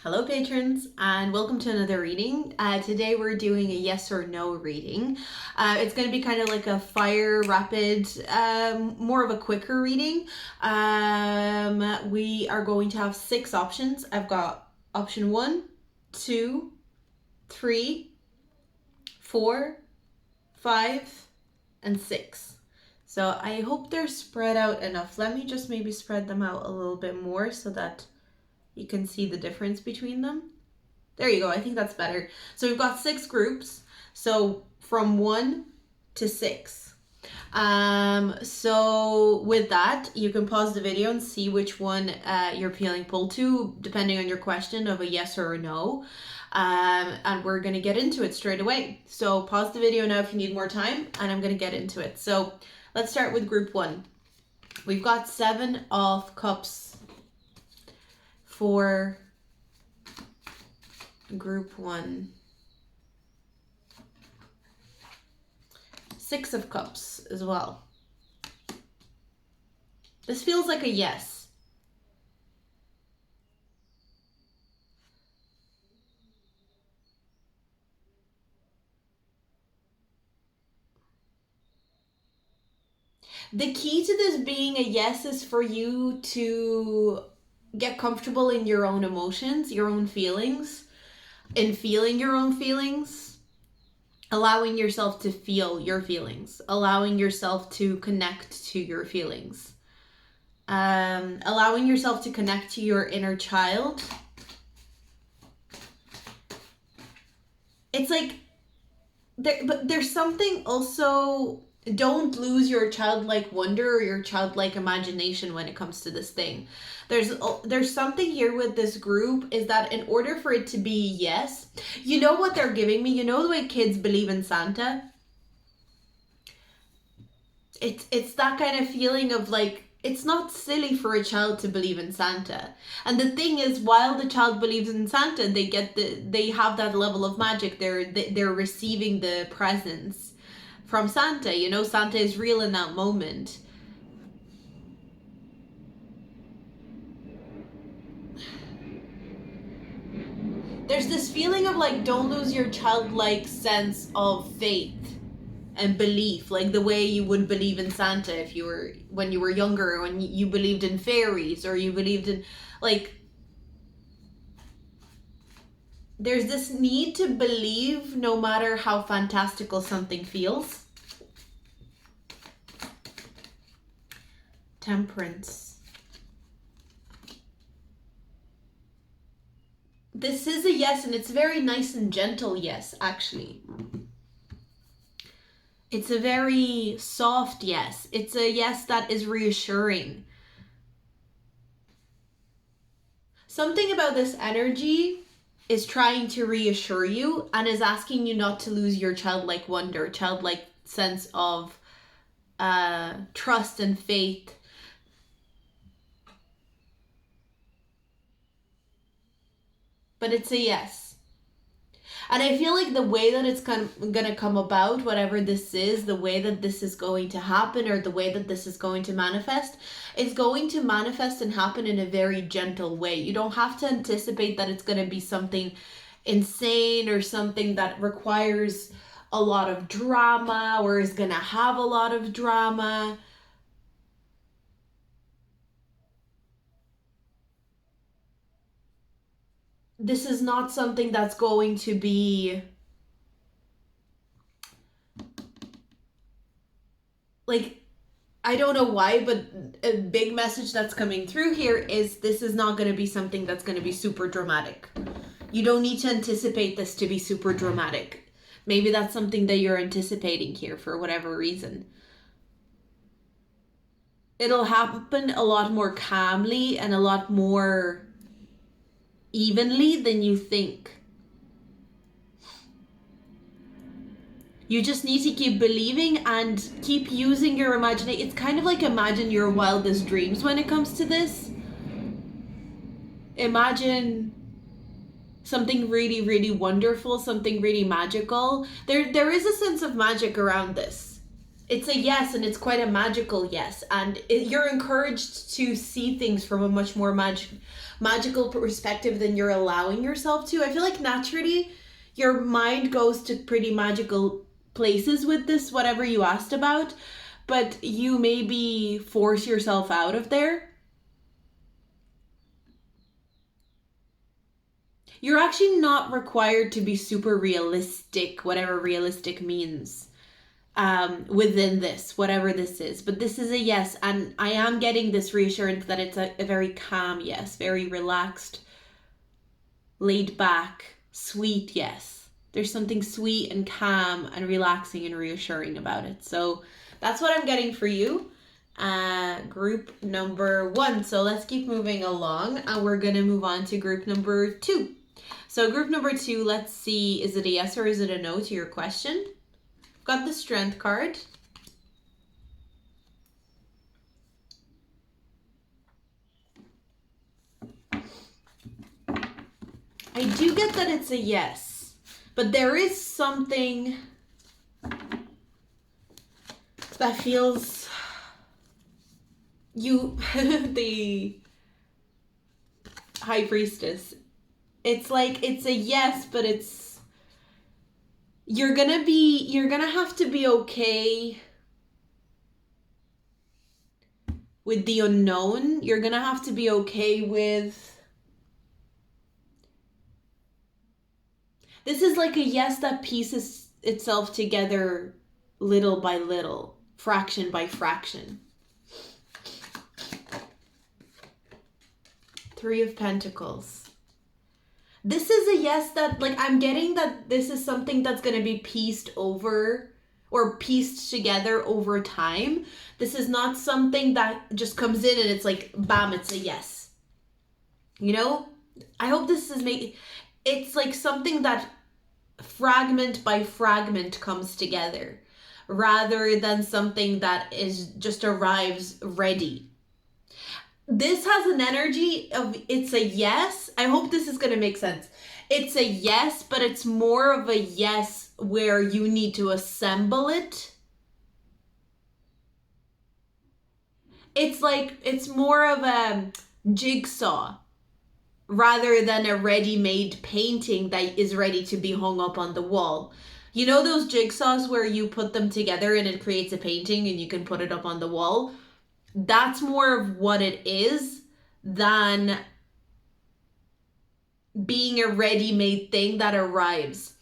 Hello patrons and welcome to another reading. Today we're doing a yes or no reading. It's going to be kind of like a fire rapid, more of a quicker reading. We are going to have 6 options. I've got option 1, 2, 3, 4, 5, and 6. So I hope they're spread out enough. Let me just maybe spread them out a little bit more so that you can see the difference between them. There you go. I think that's better. So we've got 6 groups. So from 1 to 6. So with that, you can pause the video and see which one you're feeling pulled to, depending on your question of a yes or a no. And we're going to get into it straight away. So pause the video now if you need more time, and I'm going to get into it. So let's start with group 1. We've got 7 of Cups for group 1. 6 of Cups as well. This feels like a yes. The key to this being a yes is for you to get comfortable in your own emotions, your own feelings, and feeling your own feelings, allowing yourself to feel your feelings, allowing yourself to connect to your feelings, allowing yourself to connect to your inner child. It's like, but there's something also, don't lose your childlike wonder or your childlike imagination when it comes to this thing. There's something here with this group is that in order for it to be yes, you know what they're giving me? You know the way kids believe in Santa? It's that kind of feeling of like, it's not silly for a child to believe in Santa. And the thing is, while the child believes in Santa, they have that level of magic. They're receiving the presents from Santa. You know, Santa is real in that moment. There's this feeling of like, don't lose your childlike sense of faith and belief, like the way you would believe in Santa if you were, when you were younger, when you believed in fairies, or you believed in, like, there's this need to believe no matter how fantastical something feels. Temperance. This is a yes, and it's a very nice and gentle yes, actually. It's a very soft yes. It's a yes that is reassuring. Something about this energy is trying to reassure you and is asking you not to lose your childlike wonder, childlike sense of trust and faith. But it's a yes. And I feel like the way that it's gonna come about, whatever this is, the way that this is going to happen, or the way that this is going to manifest, it's going to manifest and happen in a very gentle way. You don't have to anticipate that it's gonna be something insane or something that requires a lot of drama or is gonna have a lot of drama. This is not something that's going to be like, I don't know why, but a big message that's coming through here is this is not going to be something that's going to be super dramatic. You don't need to anticipate this to be super dramatic. Maybe that's something that you're anticipating here for whatever reason. It'll happen a lot more calmly and a lot more evenly than you think. You just need to keep believing and keep using your imagination. It's kind of like imagine your wildest dreams when it comes to this. Imagine something really, really wonderful, something really magical. There is a sense of magic around this. It's a yes, and it's quite a magical yes. And you're encouraged to see things from a much more magical perspective than you're allowing yourself to. I feel like naturally your mind goes to pretty magical places with this, whatever you asked about, but you maybe force yourself out of there. You're actually not required to be super realistic, whatever realistic means, within this, whatever this is. But this is a yes, and I am getting this reassurance that it's a very calm yes, very relaxed, laid back, sweet yes. There's something sweet and calm and relaxing and reassuring about it. So that's what I'm getting for you. Group number 1. So let's keep moving along, and we're gonna move on to group number 2. So group number 2, let's see, is it a yes or is it a no to your question? Got the Strength card. I do get that it's a yes, but there is something that feels you, the High Priestess. It's like, it's a yes, but it's, you're gonna have to be okay with the unknown. You're gonna have to be okay with, this is like a yes that pieces itself together little by little, fraction by fraction. 3 of Pentacles. This is a yes that, like, I'm getting that this is something that's going to be pieced over or pieced together over time. This is not something that just comes in and it's like, bam, it's a yes. You know? I hope this is it's like something that fragment by fragment comes together rather than something that is just arrives ready. This has an energy of, it's a yes. I hope this is going to make sense. It's a yes, but it's more of a yes where you need to assemble it. It's like, it's more of a jigsaw rather than a ready-made painting that is ready to be hung up on the wall. You know those jigsaws where you put them together and it creates a painting and you can put it up on the wall? That's more of what it is than being a ready-made thing that arrives.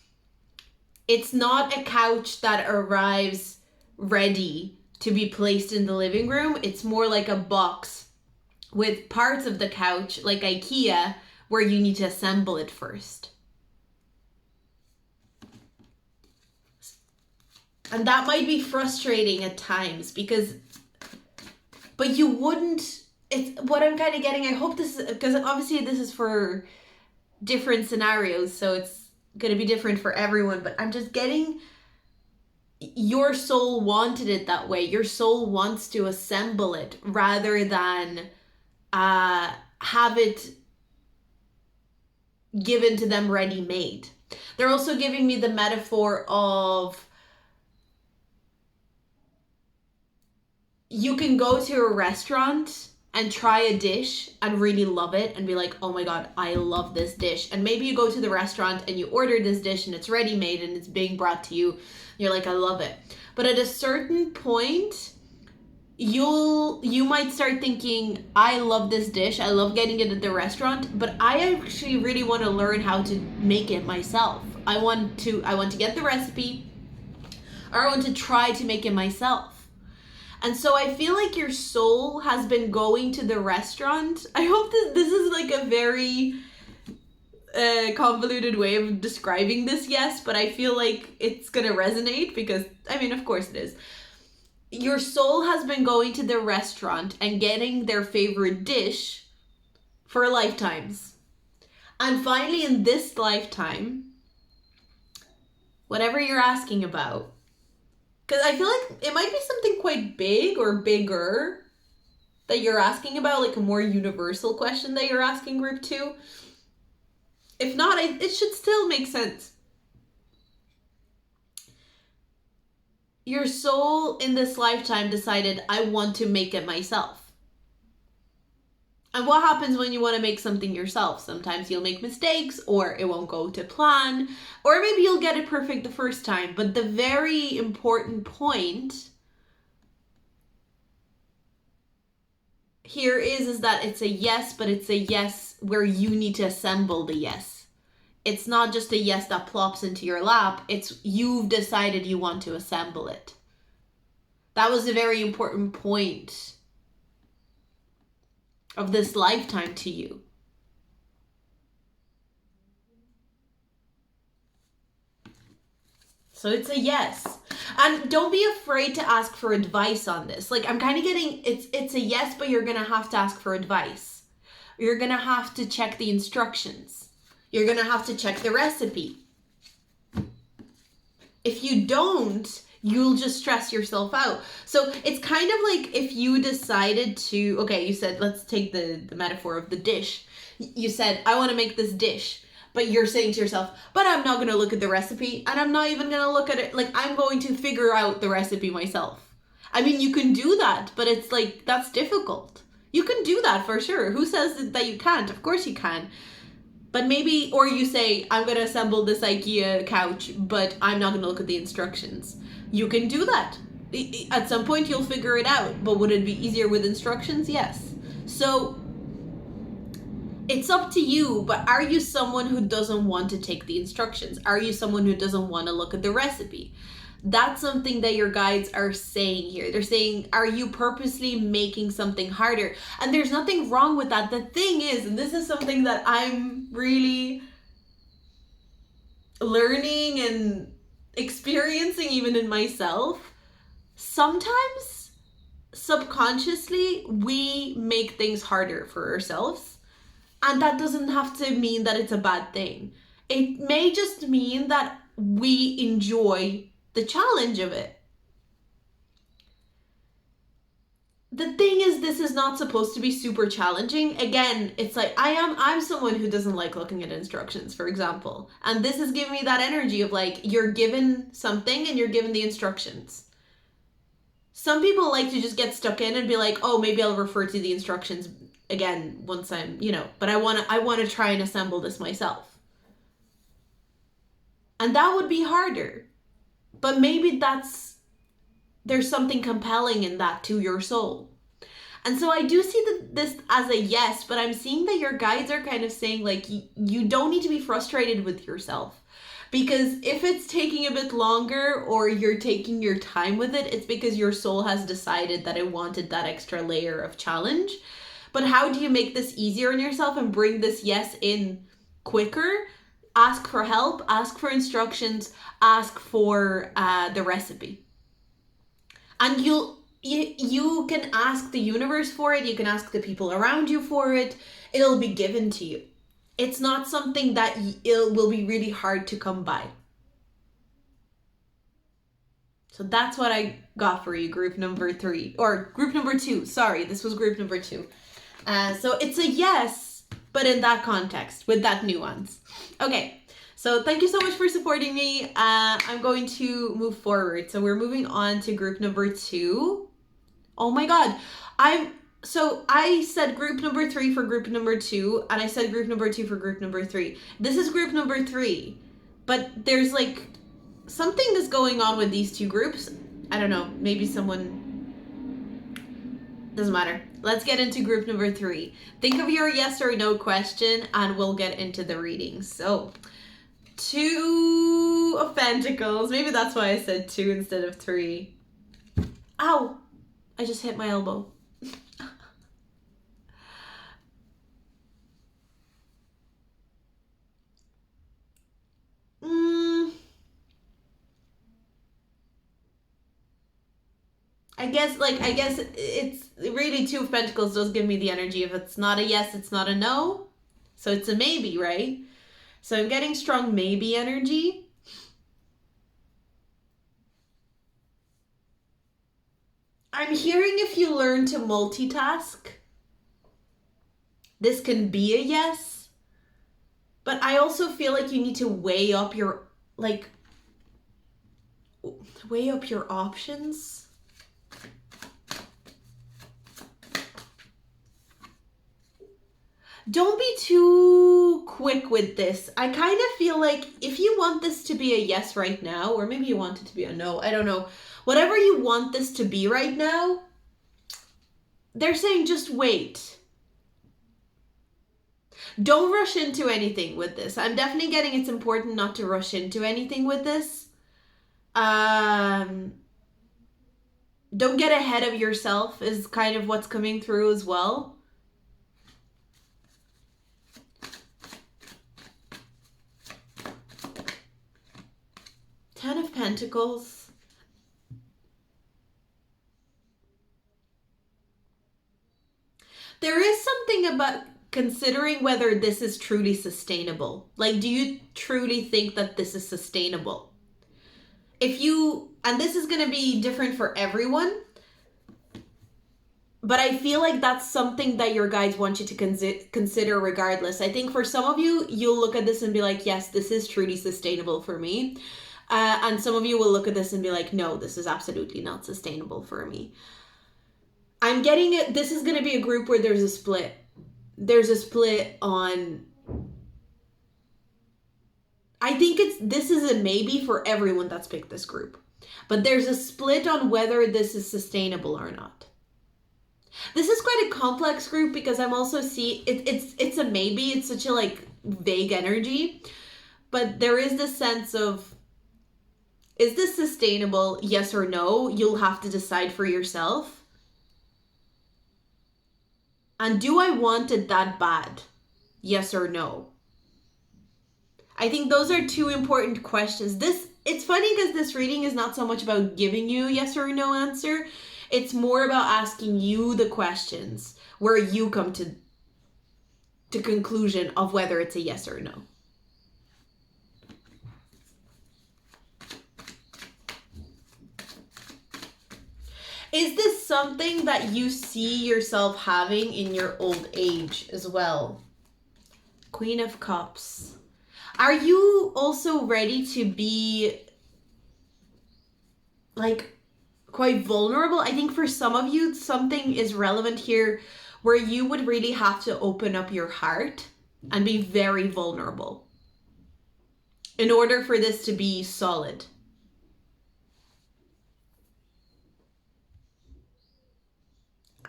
It's not a couch that arrives ready to be placed in the living room. It's more like a box with parts of the couch, like IKEA, where you need to assemble it first. And that might be frustrating at times because, but you wouldn't, it's what I'm kind of getting. I hope this is, because obviously this is for different scenarios, so it's going to be different for everyone, but I'm just getting, your soul wanted it that way. Your soul wants to assemble it rather than have it given to them ready-made. They're also giving me the metaphor of, you can go to a restaurant and try a dish and really love it and be like, oh my God, I love this dish. And maybe you go to the restaurant and you order this dish and it's ready-made and it's being brought to you. You're like, I love it. But at a certain point, you might start thinking, I love this dish. I love getting it at the restaurant, but I actually really want to learn how to make it myself. I want to get the recipe, or I want to try to make it myself. And so I feel like your soul has been going to the restaurant. I hope that this is like a very convoluted way of describing this, yes, but I feel like it's gonna resonate because, I mean, of course it is. Your soul has been going to the restaurant and getting their favorite dish for lifetimes. And finally, in this lifetime, whatever you're asking about, because I feel like it might be something quite big or bigger that you're asking about, like a more universal question that you're asking group 2. If not, it should still make sense. your soul in this lifetime decided, I want to make it myself. And what happens when you want to make something yourself? Sometimes you'll make mistakes, or it won't go to plan, or maybe you'll get it perfect the first time. But the very important point here is that it's a yes, but it's a yes where you need to assemble the yes. It's not just a yes that plops into your lap. It's you've decided you want to assemble it. That was a very important point of this lifetime to you. So it's a yes. And don't be afraid to ask for advice on this. Like, I'm kind of getting, it's a yes, but you're going to have to ask for advice. You're going to have to check the instructions. You're going to have to check the recipe. If you don't, you'll just stress yourself out. So it's kind of like if you decided to, okay, you said, let's take the metaphor of the dish. You said, I want to make this dish. But you're saying to yourself, but I'm not going to look at the recipe, and I'm not even going to look at it. Like, I'm going to figure out the recipe myself. I mean, you can do that, but it's like, that's difficult. You can do that for sure. Who says that you can't? Of course you can. But maybe, or you say, I'm going to assemble this IKEA couch, but I'm not going to look at the instructions. You can do that. At some point, you'll figure it out. But would it be easier with instructions? Yes. So it's up to you, but are you someone who doesn't want to take the instructions? Are you someone who doesn't want to look at the recipe? That's something that your guides are saying here. They're saying, are you purposely making something harder? And there's nothing wrong with that. The thing is, and this is something that I'm really learning and experiencing even in myself, sometimes subconsciously we make things harder for ourselves. And that doesn't have to mean that it's a bad thing. It may just mean that we enjoy the challenge of it. The thing is, this is not supposed to be super challenging. Again, it's like I'm someone who doesn't like looking at instructions, for example. And this is giving me that energy of like, you're given something and you're given the instructions. Some people like to just get stuck in and be like, oh, maybe I'll refer to the instructions again once I'm, but I want to try and assemble this myself. And that would be harder. But maybe there's something compelling in that to your soul. And so I do see this as a yes, but I'm seeing that your guides are kind of saying like, you don't need to be frustrated with yourself. Because if it's taking a bit longer or you're taking your time with it, it's because your soul has decided that it wanted that extra layer of challenge. But how do you make this easier on yourself and bring this yes in quicker? Ask for help, ask for instructions, ask for the recipe. And you can ask the universe for it, you can ask the people around you for it, it'll be given to you. It's not something that it will be really hard to come by. So that's what I got for you, group number 3. Or group number 2, sorry, this was group number 2. So it's a yes, but in that context, with that nuance. Okay, so thank you so much for supporting me. I'm going to move forward. So we're moving on to group number 2. Oh my God. So I said group number 3 for group number 2, and I said group number 2 for group number 3. This is group number 3, but there's like something is going on with these 2 groups. I don't know, maybe someone... Doesn't matter. Let's get into group number 3. Think of your yes or no question and we'll get into the readings. So, 2 of Pentacles. Maybe that's why I said 2 instead of 3. Ow! I just hit my elbow. I guess it's really 2 of Pentacles does give me the energy. If it's not a yes, it's not a no. So it's a maybe, right? So I'm getting strong maybe energy. I'm hearing if you learn to multitask, this can be a yes. But I also feel like you need to weigh up your, like, Weigh up your options. Don't be too quick with this. I kind of feel like if you want this to be a yes right now, or maybe you want it to be a no, I don't know. Whatever you want this to be right now, they're saying just wait. Don't rush into anything with this. I'm definitely getting it's important not to rush into anything with this. Don't get ahead of yourself is kind of what's coming through as well. Ten of Pentacles. There is something about considering whether this is truly sustainable. Like, do you truly think that this is sustainable? If you, and this is going to be different for everyone, but I feel like that's something that your guides want you to consider regardless. I think for some of you, you'll look at this and be like, yes, this is truly sustainable for me. And some of you will look at this and be like, no, this is absolutely not sustainable for me. I'm getting it. This is going to be a group where there's a split. There's a split on, I think this is a maybe for everyone that's picked this group, but there's a split on whether this is sustainable or not. This is quite a complex group because I'm also seeing it's a maybe. It's such a like vague energy, but there is this sense of, is this sustainable? Yes or no? You'll have to decide for yourself. And do I want it that bad? Yes or no? I think those are two important questions. It's funny because this reading is not so much about giving you a yes or no answer. It's more about asking you the questions where you come to conclusion of whether it's a yes or no. Is this something that you see yourself having in your old age as well? Queen of Cups. Are you also ready to be like quite vulnerable? I think for some of you, something is relevant here where you would really have to open up your heart and be very vulnerable in order for this to be solid.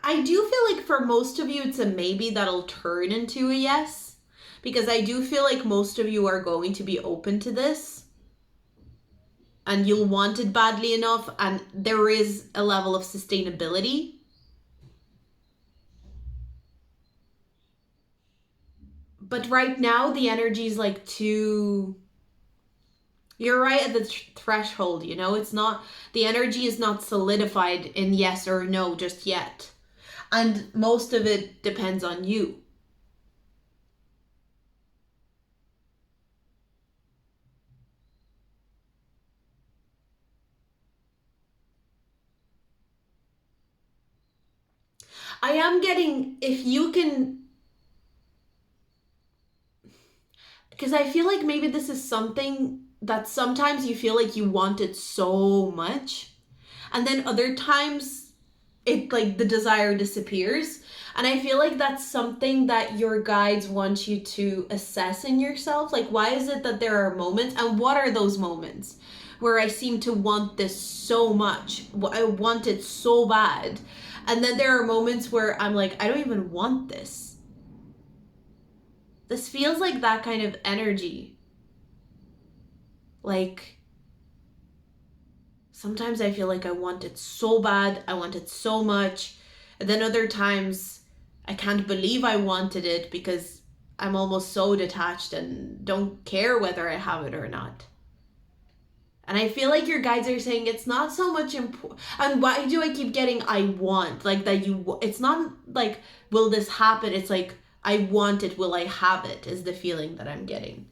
I do feel like for most of you, it's a maybe that'll turn into a yes, because I do feel like most of you are going to be open to this and you'll want it badly enough, and there is a level of sustainability. But right now, the energy is like too... You're right at the threshold, you know? It's not... The energy is not solidified in yes or no just yet. And most of it depends on you. I am getting, if you can, because I feel like maybe this is something that sometimes you feel like you want it so much, and then other times it like the desire disappears. And I feel like that's something that your guides want you to assess in yourself. Like, why is it that there are moments, and what are those moments where I seem to want this so much? I want it so bad. And then there are moments where I'm like, I don't even want this. This feels like that kind of energy. Like, sometimes I feel like I want it so bad, I want it so much. And then other times I can't believe I wanted it because I'm almost so detached and don't care whether I have it or not. And I feel like your guides are saying it's not so much important. And why do I keep getting I want? Like that you, it's not like, will this happen? It's like, I want it, will I have it, is the feeling that I'm getting.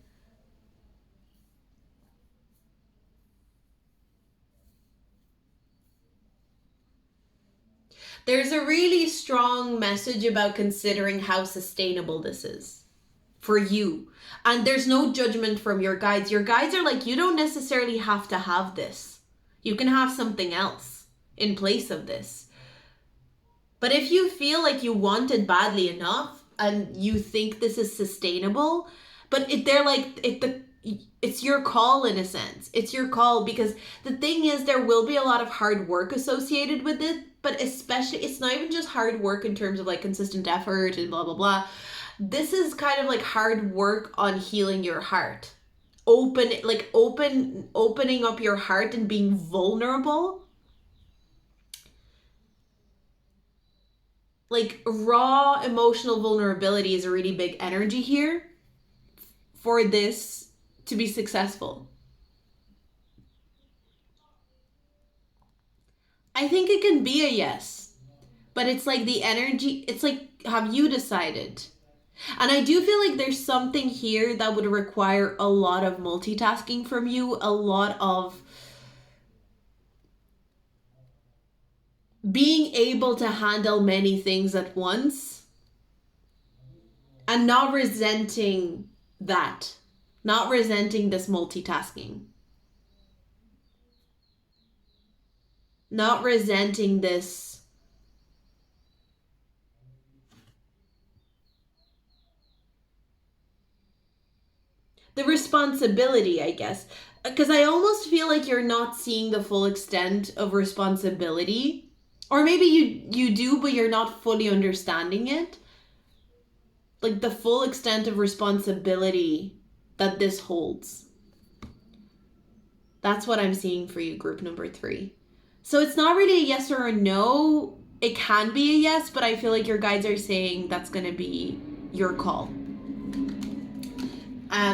There's a really strong message about considering how sustainable this is for you. And there's no judgment from your guides. Your guides are like, you don't necessarily have to have this. You can have something else in place of this. But if you feel like you want it badly enough and you think this is sustainable, but it's your call in a sense. It's your call, because the thing is, there will be a lot of hard work associated with it, but especially, it's not even just hard work in terms of like consistent effort and blah, blah, blah. This is kind of like hard work on healing your heart. Opening up your heart and being vulnerable. Like raw emotional vulnerability is a really big energy here for this to be successful. I think it can be a yes, but it's like the energy, it's like, have you decided? And I do feel like there's something here that would require a lot of multitasking from you, a lot of being able to handle many things at once, and not resenting that, not resenting this multitasking, not resenting this the responsibility, I guess. Because I almost feel like you're not seeing the full extent of responsibility. Or maybe you do, but you're not fully understanding it. Like the full extent of responsibility that this holds. That's what I'm seeing for you, group number 3. So it's not really a yes or a no. It can be a yes, but I feel like your guides are saying that's going to be your call.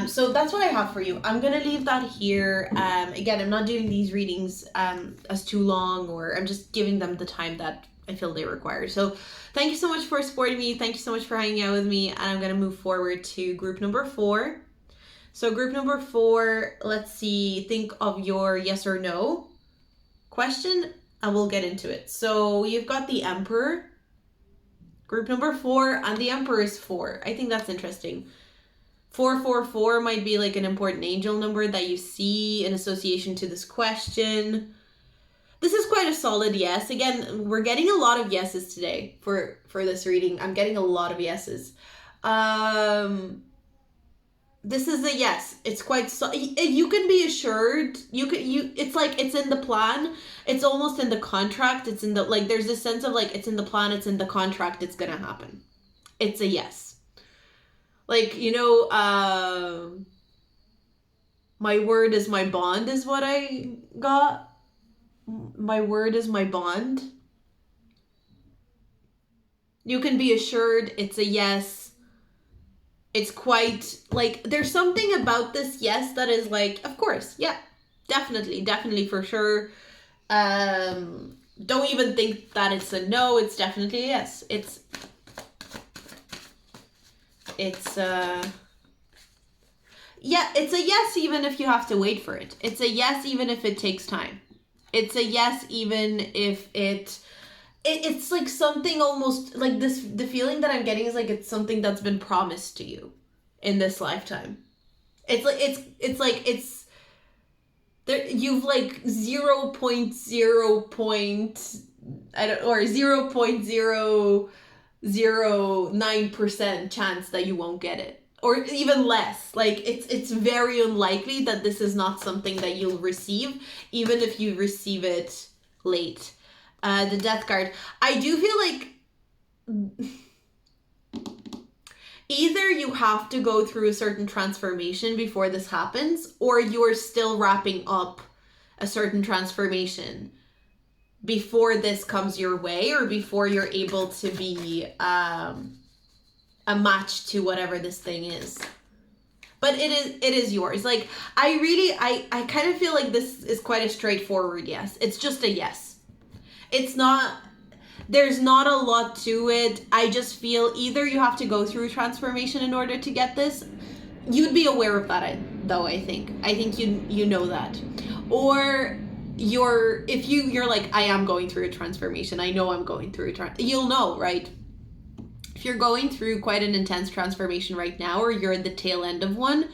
So that's what I have for you. I'm going to leave that here. Again, I'm not doing these readings as too long, or I'm just giving them the time that I feel they require. So thank you so much for supporting me. Thank you so much for hanging out with me. And I'm going to move forward to group number 4. So group number 4, let's see, think of your yes or no question and we'll get into it. So you've got the Emperor, group number 4, and the Emperor is 4. I think that's interesting. 444 might be like an important angel number that you see in association to this question. This is quite a solid yes. Again, we're getting a lot of yeses today for this reading. I'm getting a lot of yeses. This is a yes. It's quite you can be assured. It's like it's in the plan. It's almost in the contract. It's in the, like, there's this sense of like it's in the plan, it's in the contract, it's gonna happen. It's a yes. Like, my word is my bond is what I got. My word is my bond. You can be assured it's a yes. It's quite, like, there's something about this yes that is like, of course, yeah, definitely, for sure. Don't even think that it's a no, it's definitely a yes. It's it's a yes even if you have to wait for it. It's a yes even if it takes time. It's a yes even if it's like something almost like this. The feeling that I'm getting is like it's something that's been promised to you in this lifetime. It's like it's there. You've like 0.09% chance that you won't get it, or even less. Like it's very unlikely that this is not something that you'll receive, even if you receive it late. The Death card. I do feel like either you have to go through a certain transformation before this happens, or you're still wrapping up a certain transformation before this comes your way, or before you're able to be a match to whatever this thing is. But it is yours. Like, I kind of feel like this is quite a straightforward yes. It's just a yes. It's not, there's not a lot to it. I just feel either you have to go through a transformation in order to get this. You'd be aware of that, though, I think. I think you know that. Or you're like, I am going through a transformation. I know I'm going through you'll know, right? If you're going through quite an intense transformation right now, or you're at the tail end of one,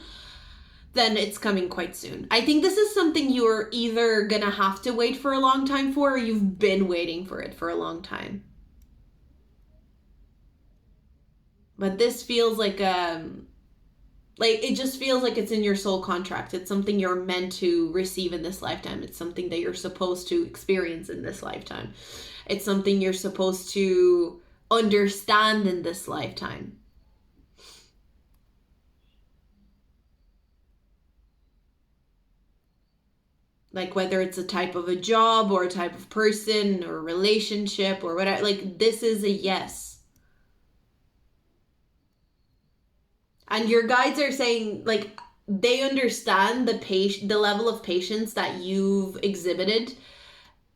then it's coming quite soon. I think this is something you're either gonna have to wait for a long time for, or you've been waiting for it for a long time. But this feels like it just feels like it's in your soul contract. It's something you're meant to receive in this lifetime. It's something that you're supposed to experience in this lifetime. It's something you're supposed to understand in this lifetime. Like whether it's a type of a job or a type of person or relationship or whatever, like this is a yes. And your guides are saying, like, they understand the level of patience that you've exhibited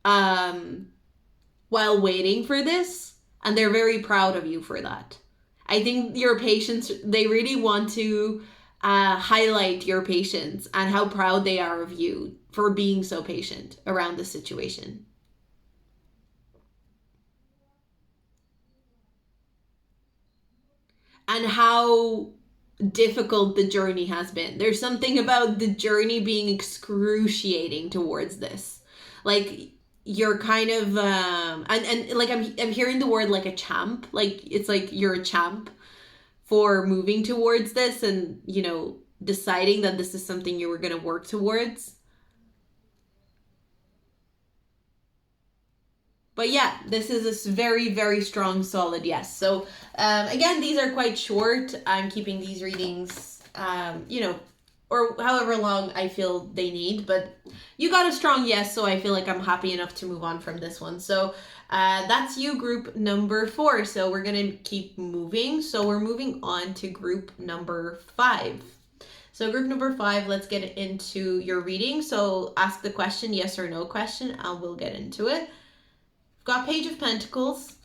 while waiting for this, and they're very proud of you for that. I think your patience, they really want to highlight your patience and how proud they are of you for being so patient around this situation. And how difficult the journey has been. There's something about the journey being excruciating towards this. Like you're kind of and like I'm hearing the word like a champ. Like it's like you're a champ for moving towards this and, you know, deciding that this is something you were going to work towards. But yeah, this is a very, very strong, solid yes. So again, these are quite short. I'm keeping these readings, you know, or however long I feel they need. But you got a strong yes, so I feel like I'm happy enough to move on from this one. So that's you, group number 4. So we're going to keep moving. So we're moving on to group number 5. So group number 5, let's get into your reading. So ask the question, yes or no question, and we'll get into it. Got Page of Pentacles.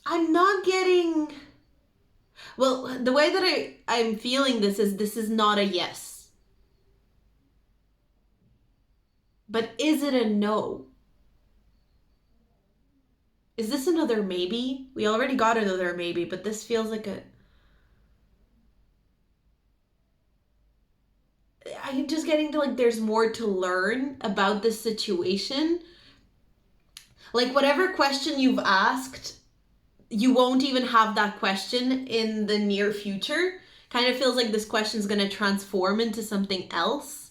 I'm not getting... Well, the way that I'm feeling this is not a yes. But is it a no? Is this another maybe? We already got another maybe, but this feels like a... I'm just getting to like there's more to learn about this situation. Like whatever question you've asked, you won't even have that question in the near future. Kind of feels like this question is going to transform into something else.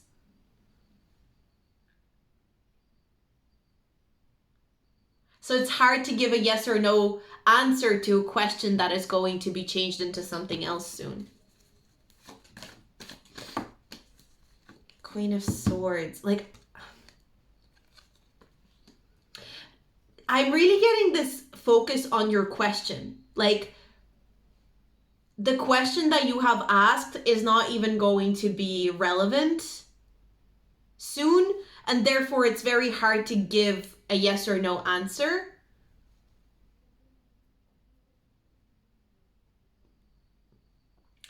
So it's hard to give a yes or no answer to a question that is going to be changed into something else soon. Queen of Swords. Like, I'm really getting this focus on your question. Like, the question that you have asked is not even going to be relevant soon, and therefore it's very hard to give a yes or no answer.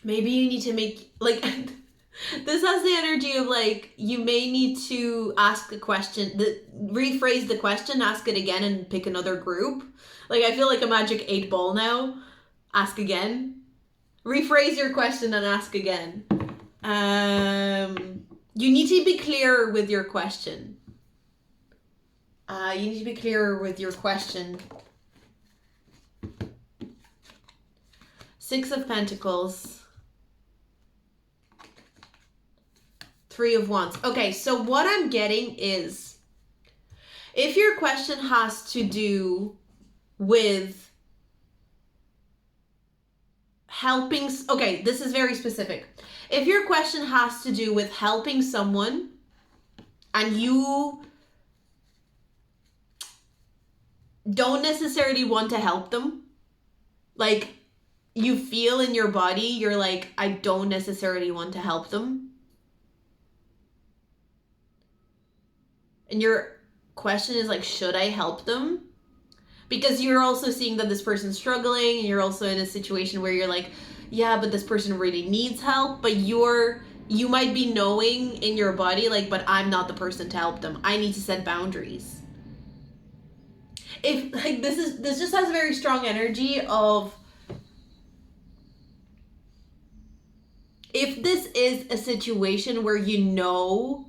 Maybe you need to make, like... This has the energy of like, you may need to ask the question, rephrase the question, ask it again and pick another group. Like I feel like a magic 8 ball now. Ask again. Rephrase your question and ask again. You need to be clearer with your question. You need to be clearer with your question. 6 of Pentacles. 3 of Wands. Okay, so what I'm getting is, if your question has to do with helping, okay, this is very specific. If your question has to do with helping someone and you don't necessarily want to help them, like you feel in your body, you're like, I don't necessarily want to help them. And your question is like, should I help them? Because you're also seeing that this person's struggling, and you're also in a situation where you're like, yeah, but this person really needs help, but you might be knowing in your body, like, but I'm not the person to help them. I need to set boundaries. If like this just has very strong energy of, if this is a situation where you know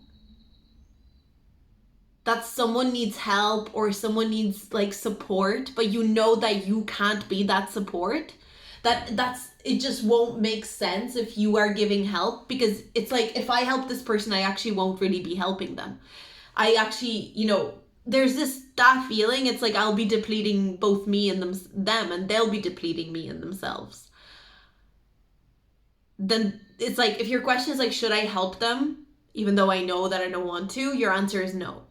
that someone needs help or someone needs like support, but you know that you can't be that support, that's it just won't make sense if you are giving help, because it's like, if I help this person, I actually won't really be helping them. I actually, there's that feeling, it's like I'll be depleting both me and them, and they'll be depleting me and themselves. Then it's like, if your question is like, should I help them even though I know that I don't want to, your answer is no.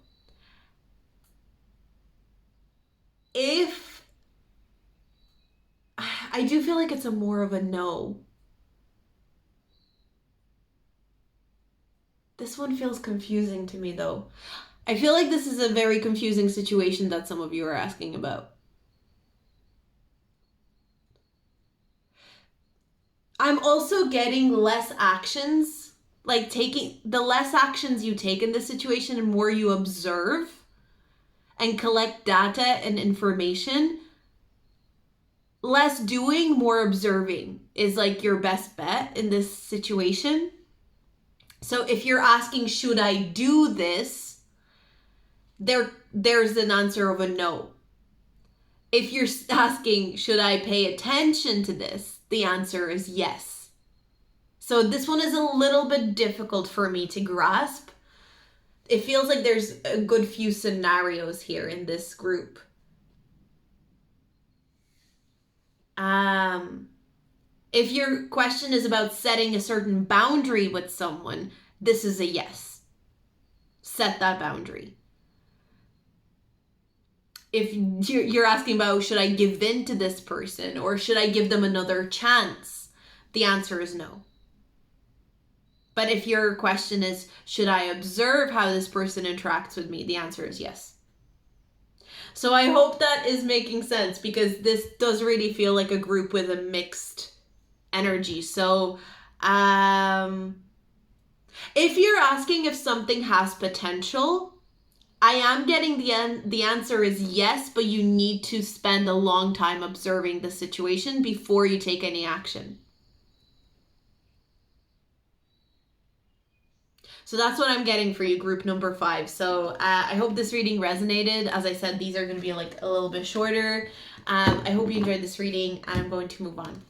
If I do feel like it's a more of a no. This one feels confusing to me though. I feel like this is a very confusing situation that some of you are asking about. I'm also getting less actions, like the less actions you take in this situation and more you observe and collect data and information. Less doing, more observing is like your best bet in this situation. So if you're asking, should I do this? There's an answer of a no. If you're asking, should I pay attention to this? The answer is yes. So this one is a little bit difficult for me to grasp. It feels like there's a good few scenarios here in this group. If your question is about setting a certain boundary with someone, this is a yes. Set that boundary. If you're asking about, should I give in to this person or should I give them another chance? The answer is no. But if your question is, should I observe how this person interacts with me? The answer is yes. So I hope that is making sense, because this does really feel like a group with a mixed energy. So if you're asking if something has potential, I am getting the answer is yes, but you need to spend a long time observing the situation before you take any action. So that's what I'm getting for you, group number 5. So I hope this reading resonated. As I said, these are going to be like a little bit shorter. I hope you enjoyed this reading, and I'm going to move on.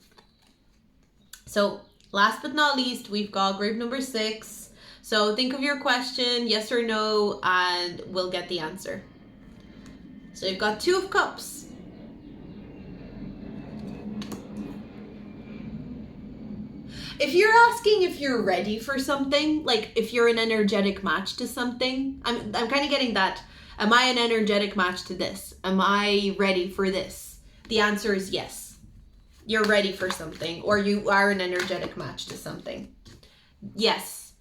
So last but not least, we've got group number 6. So think of your question, yes or no, and we'll get the answer. So you've got 2 of Cups. If you're asking if you're ready for something, like if you're an energetic match to something, I'm kind of getting that. Am I an energetic match to this? Am I ready for this? The answer is yes. You're ready for something, or you are an energetic match to something. Yes.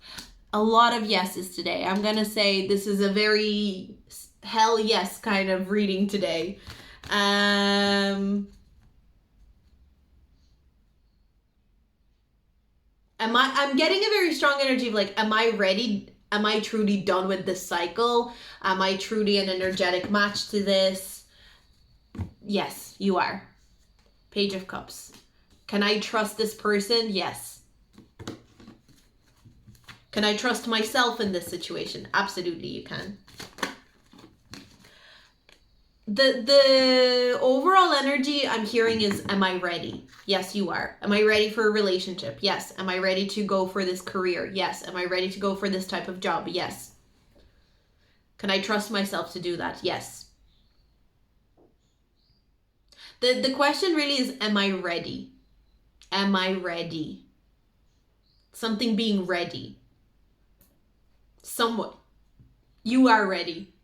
A lot of yeses today. I'm going to say this is a very hell yes kind of reading today. I'm getting a very strong energy of like, am I ready? Am I truly done with this cycle? Am I truly an energetic match to this? Yes, you are. Page of Cups. Can I trust this person? Yes. Can I trust myself in this situation? Absolutely, you can. The overall energy I'm hearing is, am I ready? Yes, you are. Am I ready for a relationship? Yes. Am I ready to go for this career? Yes. Am I ready to go for this type of job? Yes. Can I trust myself to do that? Yes. The question really is, am I ready? Am I ready? Something being ready. Somewhat. You are ready.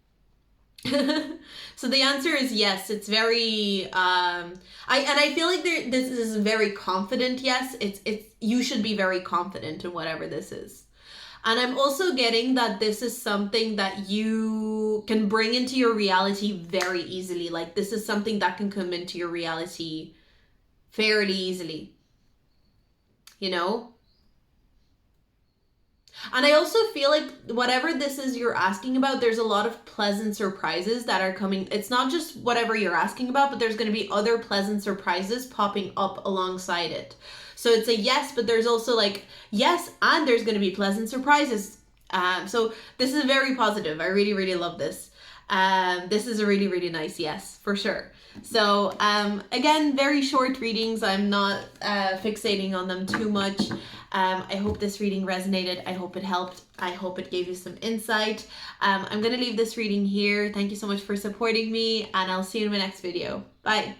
So the answer is yes. It's very I feel like this is a very confident yes. It's you should be very confident in whatever this is. And I'm also getting that this is something that you can bring into your reality very easily. Like this is something that can come into your reality fairly easily. You know? And I also feel like whatever this is you're asking about, there's a lot of pleasant surprises that are coming. It's not just whatever you're asking about, but there's going to be other pleasant surprises popping up alongside it. So it's a yes, but there's also like yes, and there's going to be pleasant surprises. So this is very positive. I really, really love this. This is a really, really nice yes, for sure. So again, very short readings. I'm not fixating on them too much. I hope this reading resonated. I hope it helped. I hope it gave you some insight. I'm going to leave this reading here. Thank you so much for supporting me, and I'll see you in my next video. Bye.